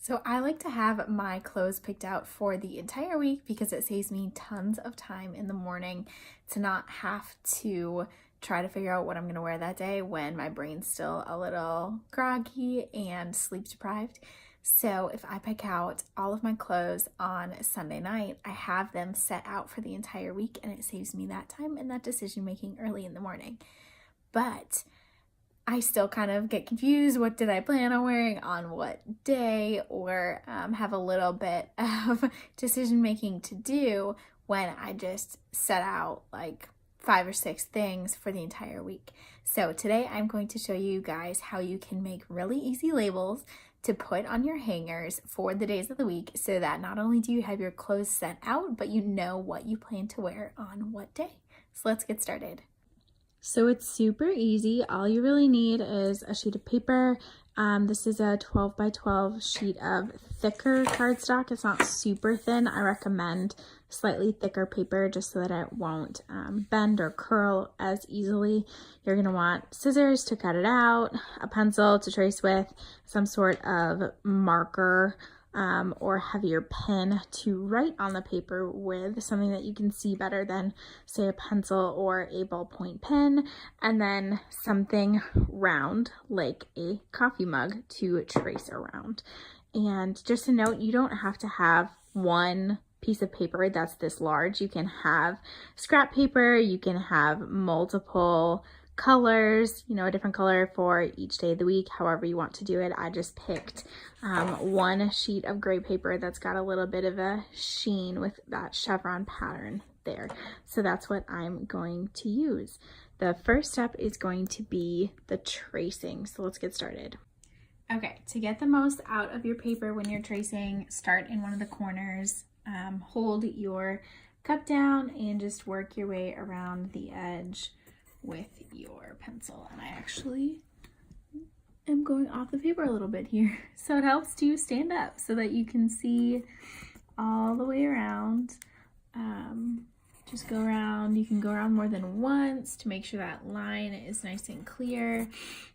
So I like to have my clothes picked out for the entire week because it saves me tons of time in the morning to not have to try to figure out what I'm going to wear that day when my brain's still a little groggy and sleep deprived. So if I pick out all of my clothes on Sunday night, I have them set out for the entire week and it saves me that time and that decision making early in the morning. But I still kind of get confused. What did I plan on wearing on what day, or have a little bit of decision making to do when I just set out like 5 or 6 things for the entire week. So today I'm going to show you guys how you can make really easy labels to put on your hangers for the days of the week so that not only do you have your clothes set out, but you know what you plan to wear on what day. So let's get started. So it's super easy. All you really need is a sheet of paper. This is a 12 by 12 sheet of thicker cardstock. It's not super thin. I recommend slightly thicker paper just so that it won't bend or curl as easily. You're going to want scissors to cut it out, a pencil to trace with, some sort of marker or heavier pen to write on the paper with, something that you can see better than, say, a pencil or a ballpoint pen, and then something round like a coffee mug to trace around. And just a note, you don't have to have one piece of paper that's this large. You can have scrap paper, you can have multiple colors, a different color for each day of the week, however you want to do it. I just picked one sheet of gray paper that's got a little bit of a sheen with that chevron pattern there. So that's what I'm going to use. The first step is going to be the tracing. So let's get started. Okay, to get the most out of your paper when you're tracing, start in one of the corners, hold your cup down and just work your way around the edge with your pencil. And I actually am going off the paper a little bit here. So it helps to stand up so that you can see all the way around. Just go around. You can go around more than once to make sure that line is nice and clear.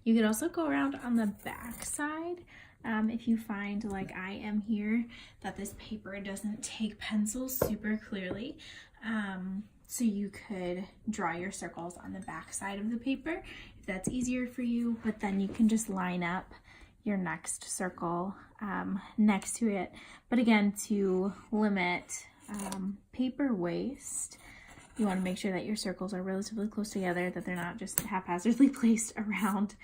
You could also go around on the back side. If you find, like I am here, that this paper doesn't take pencil super clearly. So you could draw your circles on the back side of the paper if that's easier for you, but then you can just line up your next circle next to it. But again, to limit paper waste, you want to make sure that your circles are relatively close together, that they're not just haphazardly placed around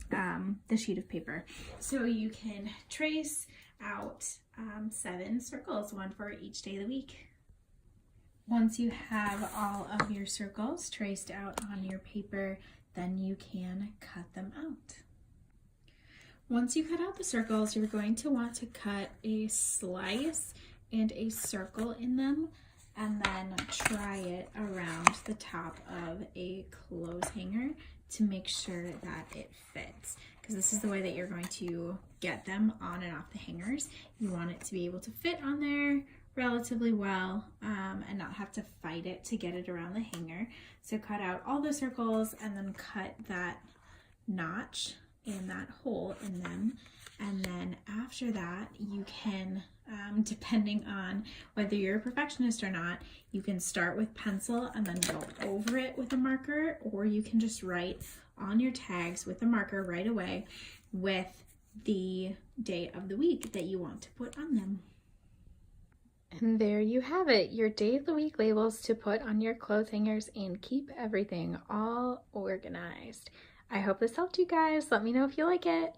the sheet of paper. So you can trace out 7 circles, one for each day of the week. Once you have all of your circles traced out on your paper, then you can cut them out. Once you cut out the circles, you're going to want to cut a slice and a circle in them, and then try it around the top of a clothes hanger to make sure that it fits, because this is the way that you're going to get them on and off the hangers. You want it to be able to fit on there relatively well and not have to fight it to get it around the hanger. So cut out all the circles and then cut that notch and that hole in them. And then after that, you can, depending on whether you're a perfectionist or not, you can start with pencil and then go over it with a marker, or you can just write on your tags with a marker right away with the day of the week that you want to put on them. And there you have it, your day of the week labels to put on your clothes hangers and keep everything all organized. I hope this helped you guys. Let me know if you like it.